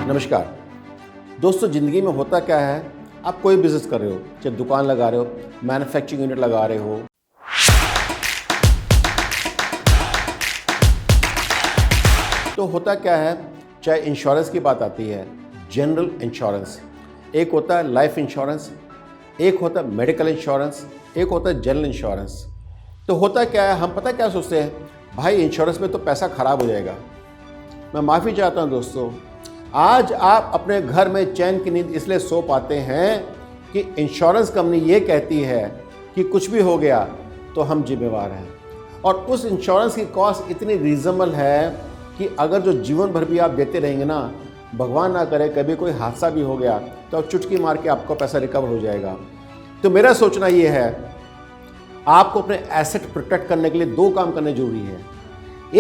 नमस्कार दोस्तों, ज़िंदगी में होता क्या है, आप कोई बिज़नेस कर रहे हो, चाहे दुकान लगा रहे हो, मैन्युफैक्चरिंग यूनिट लगा रहे हो, तो होता क्या है, चाहे इंश्योरेंस की बात आती है, जनरल इंश्योरेंस, एक होता है लाइफ इंश्योरेंस, एक होता है मेडिकल इंश्योरेंस, एक होता है जनरल इंश्योरेंस। तो होता क्या है, हम पता क्या सोचते हैं, भाई इंश्योरेंस में तो पैसा ख़राब हो जाएगा। मैं माफ़ी चाहता हूं दोस्तों, आज आप अपने घर में चैन की नींद इसलिए सो पाते हैं कि इंश्योरेंस कंपनी ये कहती है कि कुछ भी हो गया तो हम जिम्मेवार हैं, और उस इंश्योरेंस की कॉस्ट इतनी रीजनेबल है कि अगर जो जीवन भर भी आप देते रहेंगे ना, भगवान ना करे कभी कोई हादसा भी हो गया तो आप चुटकी मार के आपका पैसा रिकवर हो जाएगा। तो मेरा सोचना ये है, आपको अपने एसेट प्रोटेक्ट करने के लिए दो काम करने जरूरी है।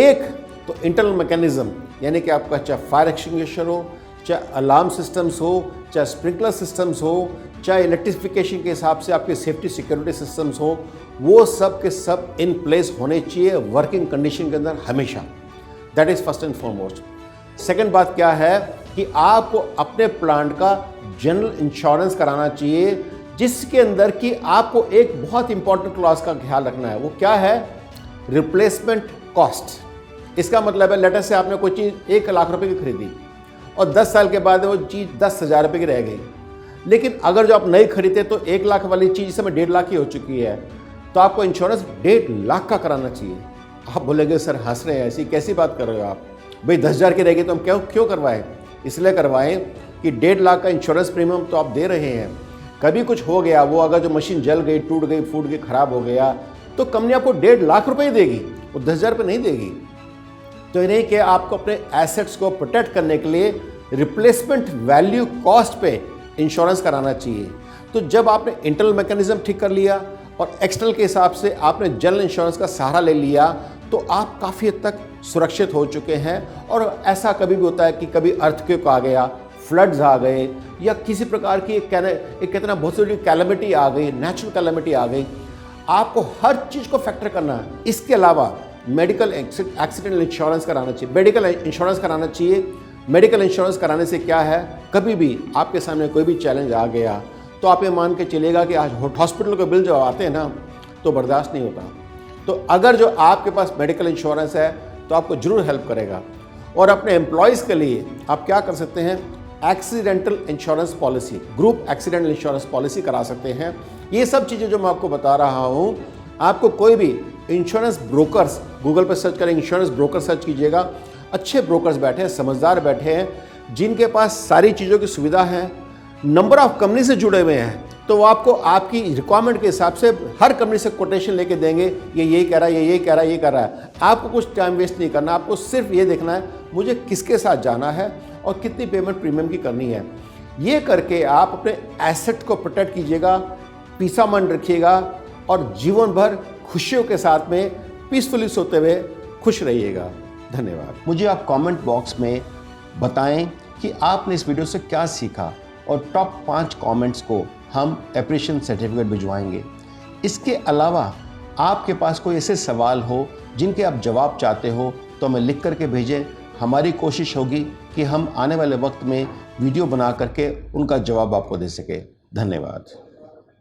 एक तो इंटरनल मैकेनिज्म, यानी कि आपका चाहे फायर एक्सटिंग्विशर हो, चाहे अलार्म सिस्टम्स हो, चाहे स्प्रिंकलर सिस्टम्स हो, चाहे इलेक्ट्रिफिकेशन के हिसाब से आपके सेफ्टी सिक्योरिटी सिस्टम्स हो, वो सब के सब इन प्लेस होने चाहिए वर्किंग कंडीशन के अंदर हमेशा। That is first and foremost. Second बात क्या है कि आपको अपने प्लांट का जनरल इंश्योरेंस कराना चाहिए, जिसके अंदर कि आपको एक बहुत इंपॉर्टेंट क्लॉज का ख्याल रखना है। वो क्या है? Replacement cost. इसका मतलब है, लेटर से आपने कोई चीज़ 1 लाख रुपए की खरीदी और 10 साल के बाद वो चीज़ 10,000 रुपये की रह गई, लेकिन अगर जो आप नई खरीदते तो 1 लाख वाली चीज़ इस समय 1.5 लाख की हो चुकी है, तो आपको इंश्योरेंस 1.5 लाख का कराना चाहिए। आप बोलेंगे सर हंस रहे हैं, ऐसी कैसी बात कर रहे हो आप, भाई 10,000 की रहेगी तो हम क्यों करवाएं? इसलिए करवाएं कि 1.5 लाख का इंश्योरेंस प्रीमियम तो आप दे रहे हैं। कभी कुछ हो गया, वो अगर जो मशीन जल गई, टूट गई, फूट गई, खराब हो गया, तो कंपनी आपको 1.5 लाख रुपये देगी, वो 10,000 रुपये नहीं देगी। तो नहीं कि आपको अपने एसेट्स को प्रोटेक्ट करने के लिए रिप्लेसमेंट वैल्यू कॉस्ट पे इंश्योरेंस कराना चाहिए। तो जब आपने इंटरनल मैकेनिज्म ठीक कर लिया और एक्सटर्नल के हिसाब से आपने जनरल इंश्योरेंस का सहारा ले लिया, तो आप काफ़ी हद तक सुरक्षित हो चुके हैं। और ऐसा कभी भी होता है कि कभी अर्थक्वेक आ गया, फ्लड्स आ गए, या किसी प्रकार की एक कहते ना बहुत सी कैलेमिटी आ गई, नेचुरल कैलेमिटी आ गई, आपको हर चीज़ को फैक्टर करना है। इसके अलावा मेडिकल एक्सीडेंटल इंश्योरेंस कराना चाहिए, मेडिकल इंश्योरेंस कराना चाहिए। मेडिकल इंश्योरेंस कराने से क्या है, कभी भी आपके सामने कोई भी चैलेंज आ गया तो आप ये मान के चलेगा कि आज हॉस्पिटल के बिल जो आते हैं ना, तो बर्दाश्त नहीं होता। तो अगर जो आपके पास मेडिकल इंश्योरेंस है तो आपको जरूर हेल्प करेगा। और अपने एम्प्लॉयज़ के लिए आप क्या कर सकते हैं, accidental insurance policy, group accidental insurance policy करा सकते हैं। ये सब चीज़ें जो मैं आपको बता रहा हूँ, आपको कोई भी इंश्योरेंस ब्रोकर्स, गूगल पर सर्च करें, इंश्योरेंस ब्रोकर सर्च कीजिएगा, अच्छे ब्रोकर्स बैठे हैं, समझदार बैठे हैं, जिनके पास सारी चीज़ों की सुविधा है, नंबर ऑफ कंपनी से जुड़े हुए हैं, तो वो आपको आपकी रिक्वायरमेंट के हिसाब से हर कंपनी से कोटेशन लेके देंगे, ये यही कह रहा है, ये कह रहा है, ये कर रहा है। आपको कुछ टाइम वेस्ट नहीं करना, आपको सिर्फ ये देखना है मुझे किसके साथ जाना है और कितनी पेमेंट प्रीमियम की करनी है। ये करके आप अपने एसेट को प्रोटेक्ट कीजिएगा, पीस ऑफ माइंड रखिएगा और जीवन भर खुशियों के साथ में पीसफुली सोते हुए खुश रहिएगा। धन्यवाद। मुझे आप कमेंट बॉक्स में बताएं कि आपने इस वीडियो से क्या सीखा, और टॉप 5 कमेंट्स को हम एप्रिशिएशन सर्टिफिकेट भिजवाएंगे। इसके अलावा आपके पास कोई ऐसे सवाल हो जिनके आप जवाब चाहते हो तो हमें लिख करके भेजें। हमारी कोशिश होगी कि हम आने वाले वक्त में वीडियो बना करके उनका जवाब आपको दे सके। धन्यवाद।